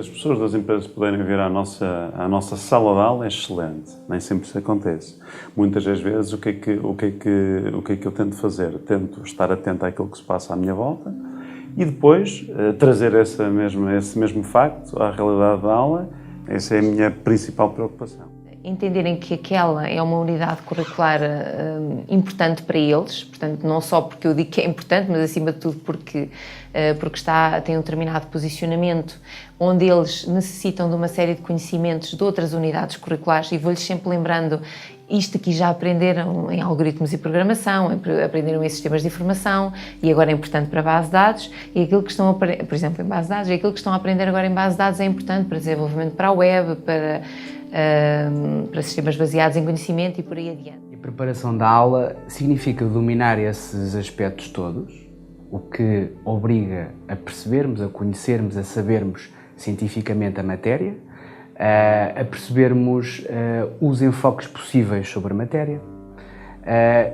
as pessoas das empresas poderem vir à nossa sala de aula é excelente, nem sempre isso acontece. Muitas das vezes o que é que eu tento fazer? Tento estar atento àquilo que se passa à minha volta e depois trazer esse mesmo facto à realidade da aula. Essa é a minha principal preocupação. Entenderem que aquela é uma unidade curricular importante para eles, portanto, não só porque eu digo que é importante, mas acima de tudo porque tem um determinado posicionamento onde eles necessitam de uma série de conhecimentos de outras unidades curriculares, e vou-lhes sempre lembrando, isto aqui já aprenderam em algoritmos e programação, aprenderam em sistemas de informação, e agora é importante para a base de dados, e aquilo que estão a, por exemplo, em base de dados, e aquilo que estão a aprender agora em base de dados é importante para desenvolvimento para a web, para sistemas baseados em conhecimento e por aí adiante. A preparação da aula significa dominar esses aspectos todos, o que obriga a percebermos, a conhecermos, a sabermos cientificamente a matéria, a percebermos os enfoques possíveis sobre a matéria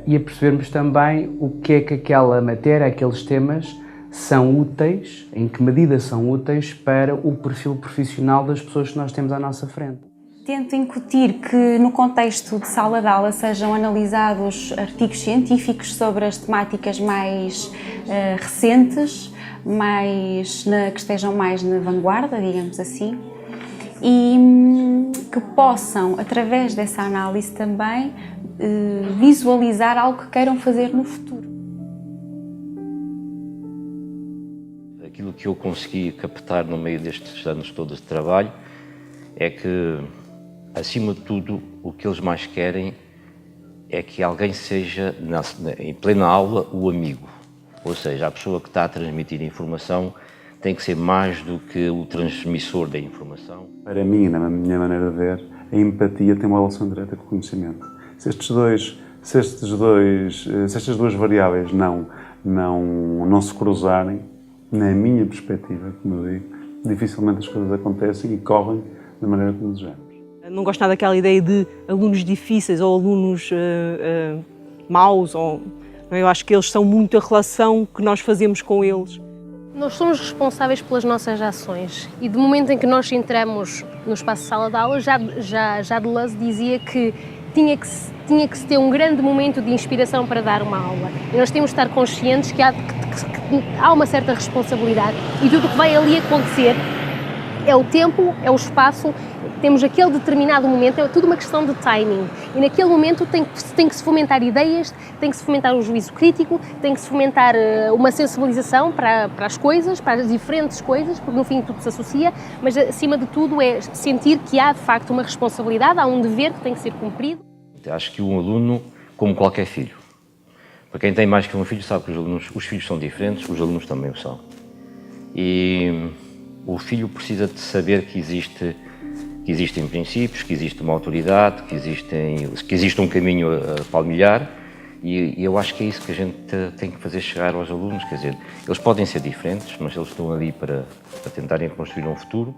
e a percebermos também o que é que aquela matéria, aqueles temas são úteis, em que medida são úteis para o perfil profissional das pessoas que nós temos à nossa frente. Tento incutir que no contexto de sala de aula sejam analisados artigos científicos sobre as temáticas mais recentes, que estejam mais na vanguarda, digamos assim, e que possam, através dessa análise também, visualizar algo que queiram fazer no futuro. Aquilo que eu consegui captar no meio destes anos todos de trabalho é que, acima de tudo, o que eles mais querem é que alguém seja, em plena aula, o amigo. Ou seja, a pessoa que está a transmitir a informação tem que ser mais do que o transmissor da informação. Para mim, na minha maneira de ver, a empatia tem uma relação direta com o conhecimento. Se estas duas variáveis não se cruzarem, na minha perspectiva, como eu digo, dificilmente as coisas acontecem e correm da maneira que desejamos. Não gosto nada daquela ideia de alunos difíceis ou alunos maus. Eu acho que eles são muito a relação que nós fazemos com eles. Nós somos responsáveis pelas nossas ações e do momento em que nós entramos no espaço de sala de aula, já Deleuze dizia que tinha que se ter um grande momento de inspiração para dar uma aula. E nós temos de estar conscientes que há uma certa responsabilidade e tudo o que vai ali acontecer é o tempo, é o espaço, temos aquele determinado momento, é tudo uma questão de timing. E naquele momento tem que se fomentar ideias, tem que se fomentar um juízo crítico, tem que se fomentar uma sensibilização para as coisas, para as diferentes coisas, porque no fim tudo se associa, mas acima de tudo é sentir que há de facto uma responsabilidade, há um dever que tem que ser cumprido. Acho que um aluno, como qualquer filho, para quem tem mais que um filho sabe que os filhos são diferentes, os alunos também o são. E o filho precisa de saber que existem princípios, que existe uma autoridade, que existe um caminho a palmilhar, e eu acho que é isso que a gente tem que fazer chegar aos alunos, quer dizer, eles podem ser diferentes, mas eles estão ali para tentarem construir um futuro.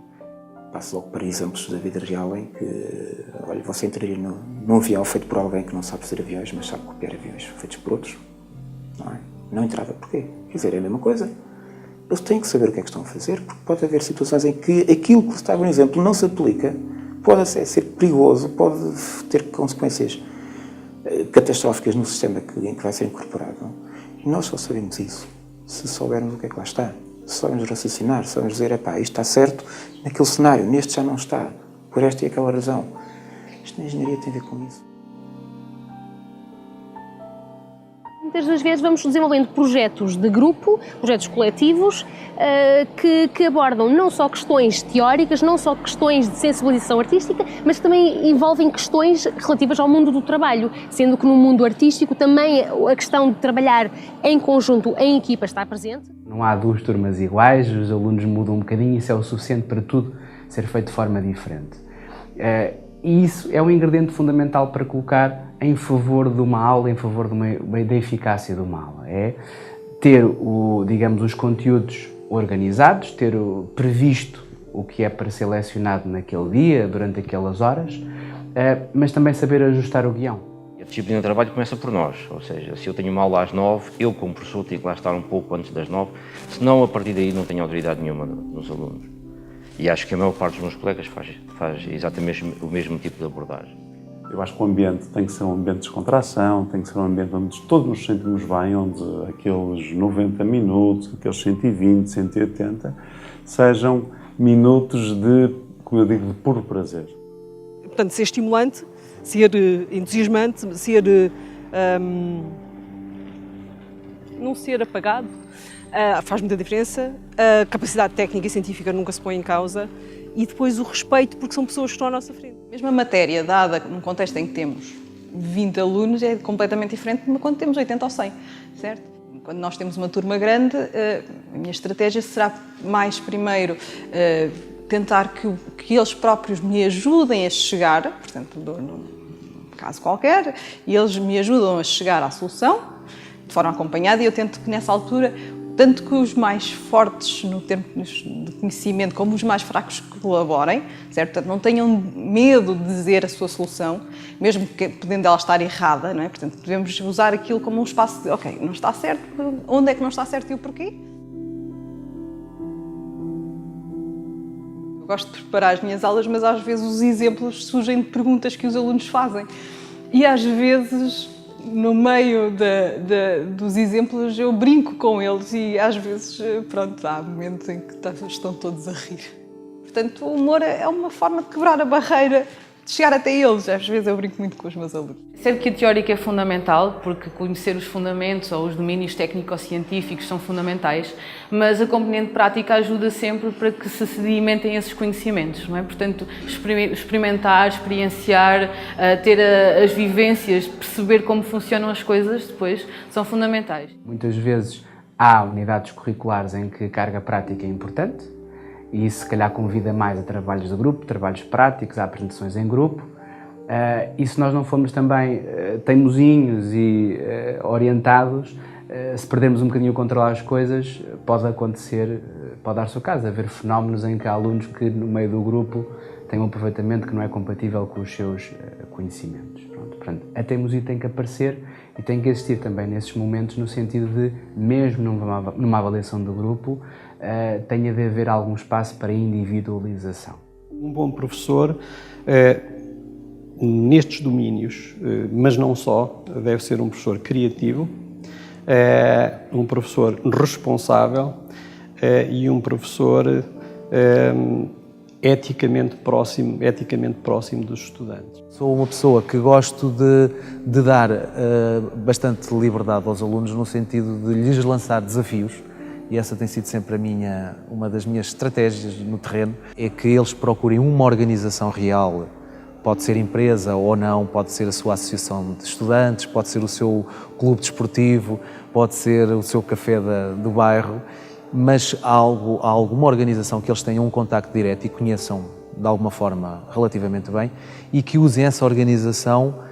Passo logo para exemplos da vida real em que, olha, você entraria num avião feito por alguém que não sabe fazer aviões, mas sabe copiar aviões feitos por outros, não é? Não entrava porquê? Quer dizer, é a mesma coisa. Eles têm que saber o que é que estão a fazer, porque pode haver situações em que aquilo que está no exemplo não se aplica, pode ser perigoso, pode ter consequências catastróficas no sistema em que vai ser incorporado. E nós só sabemos isso se soubermos o que é que lá está, se soubermos raciocinar, se soubermos dizer, epá, isto está certo naquele cenário, neste já não está, por esta e aquela razão. Isto na engenharia tem a ver com isso. Muitas das vezes vamos desenvolvendo projetos de grupo, projetos coletivos, que abordam não só questões teóricas, não só questões de sensibilização artística, mas também envolvem questões relativas ao mundo do trabalho, sendo que no mundo artístico também a questão de trabalhar em conjunto, em equipa, está presente. Não há duas turmas iguais, os alunos mudam um bocadinho, isso é o suficiente para tudo ser feito de forma diferente. E isso é um ingrediente fundamental para colocar em favor de uma aula, em favor da eficácia de uma aula. É ter, digamos, os conteúdos organizados, ter previsto o que é para ser lecionado naquele dia, durante aquelas horas, mas também saber ajustar o guião. A disciplina de trabalho começa por nós, ou seja, se eu tenho uma aula às 9, eu como professor tenho que lá estar um pouco antes das 9, senão a partir daí não tenho autoridade nenhuma nos alunos. E acho que a maior parte dos meus colegas faz exatamente o mesmo tipo de abordagem. Eu acho que o ambiente tem que ser um ambiente de descontração, tem que ser um ambiente onde todos nos sentimos bem, onde aqueles 90 minutos, aqueles 120, 180, sejam minutos de, como eu digo, de puro prazer. Portanto, ser estimulante, ser entusiasmante, ser não ser apagado, faz muita diferença. A capacidade técnica e científica nunca se põe em causa. E depois o respeito, porque são pessoas que estão à nossa frente. Mesmo a matéria dada num contexto em que temos 20 alunos é completamente diferente de quando temos 80 ou 100, certo? Quando nós temos uma turma grande, a minha estratégia será mais primeiro tentar que eles próprios me ajudem a chegar, portanto, num caso qualquer, e eles me ajudam a chegar à solução, de forma acompanhada, e eu tento que nessa altura, tanto que os mais fortes no termos de conhecimento como os mais fracos colaborem, certo? Portanto, não tenham medo de dizer a sua solução, mesmo que podendo ela estar errada, não é? Portanto, podemos usar aquilo como um espaço de, ok, não está certo, onde é que não está certo e o porquê? Eu gosto de preparar as minhas aulas, mas às vezes os exemplos surgem de perguntas que os alunos fazem. E às vezes, no meio dos exemplos, eu brinco com eles e às vezes, pronto, há momentos em que estão todos a rir. Portanto, o humor é uma forma de quebrar a barreira, de chegar até eles. Às vezes eu brinco muito com os meus alunos. Certo que a teórica é fundamental, porque conhecer os fundamentos ou os domínios técnico-científicos são fundamentais, mas a componente prática ajuda sempre para que se sedimentem esses conhecimentos, não é? Portanto, experimentar, experienciar, ter as vivências, perceber como funcionam as coisas depois, são fundamentais. Muitas vezes há unidades curriculares em que a carga prática é importante, e isso se calhar convida mais a trabalhos de grupo, trabalhos práticos, a apresentações em grupo. E se nós não formos também teimosinhos e orientados, se perdermos um bocadinho o controle das coisas, pode acontecer, pode dar-se o caso, haver fenómenos em que há alunos que no meio do grupo têm um aproveitamento que não é compatível com os seus conhecimentos. Pronto, portanto, a teimosia tem que aparecer e tem que existir também nesses momentos no sentido de, mesmo numa avaliação do grupo, tenha de haver algum espaço para individualização. Um bom professor, nestes domínios, mas não só, deve ser um professor criativo, um professor responsável e um professor eticamente próximo dos estudantes. Sou uma pessoa que gosto de dar bastante liberdade aos alunos no sentido de lhes lançar desafios, e essa tem sido sempre uma das minhas estratégias no terreno, é que eles procurem uma organização real, pode ser empresa ou não, pode ser a sua associação de estudantes, pode ser o seu clube desportivo, pode ser o seu café do bairro, mas há alguma organização que eles tenham um contacto direto e conheçam de alguma forma relativamente bem e que usem essa organização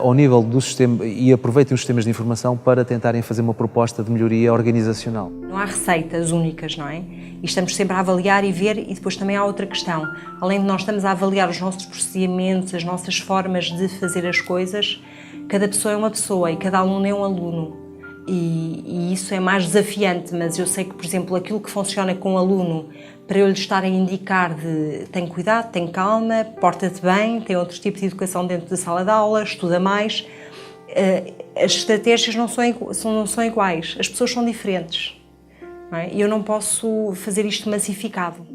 ao nível do sistema e aproveitem os sistemas de informação para tentarem fazer uma proposta de melhoria organizacional. Não há receitas únicas, não é? E estamos sempre a avaliar e ver, e depois também há outra questão. Além de nós estamos a avaliar os nossos procedimentos, as nossas formas de fazer as coisas, cada pessoa é uma pessoa e cada aluno é um aluno. E isso é mais desafiante, mas eu sei que, por exemplo, aquilo que funciona com o aluno, para eu lhe estar a indicar de tem cuidado, tem calma, porta-te bem, tem outro tipo de educação dentro da sala de aula, estuda mais, as estratégias não são iguais, as pessoas são diferentes, não é? E eu não posso fazer isto massificado.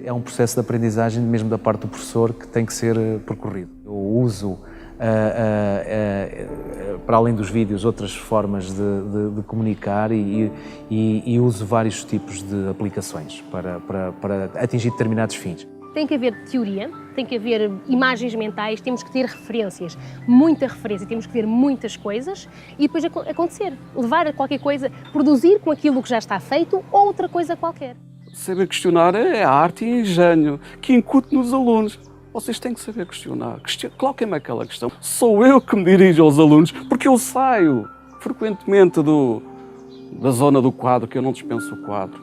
É um processo de aprendizagem mesmo da parte do professor que tem que ser percorrido. Eu uso para além dos vídeos, outras formas de comunicar e uso vários tipos de aplicações para atingir determinados fins. Tem que haver teoria, tem que haver imagens mentais, temos que ter referências, muita referência, temos que ver muitas coisas e depois acontecer, levar a qualquer coisa, produzir com aquilo que já está feito ou outra coisa qualquer. Saber questionar é arte e engenho que incute nos alunos. Vocês têm que saber questionar. Coloquem-me aquela questão. Sou eu que me dirijo aos alunos, porque eu saio frequentemente da zona do quadro, que eu não dispenso o quadro.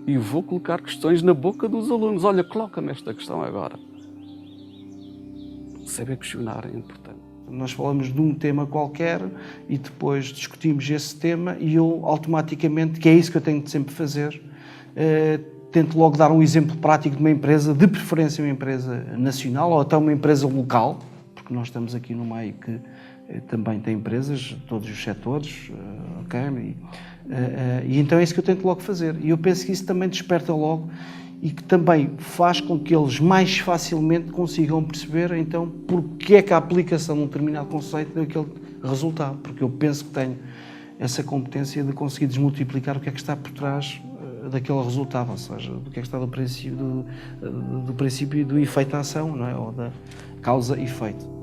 E vou colocar questões na boca dos alunos. Olha, coloca-me esta questão agora. Saber questionar é importante. Nós falamos de um tema qualquer e depois discutimos esse tema e eu automaticamente, que é isso que eu tenho de sempre fazer, tento logo dar um exemplo prático de uma empresa, de preferência uma empresa nacional ou até uma empresa local, porque nós estamos aqui no meio que também tem empresas de todos os setores, ok? E então é isso que eu tento logo fazer. E eu penso que isso também desperta logo e que também faz com que eles mais facilmente consigam perceber, então, porque é que a aplicação de um determinado conceito deu aquele resultado. Porque eu penso que tenho essa competência de conseguir desmultiplicar o que é que está por trás daquele resultado, ou seja, do que é que está do princípio do efeito à ação, não é? Ou da causa e efeito.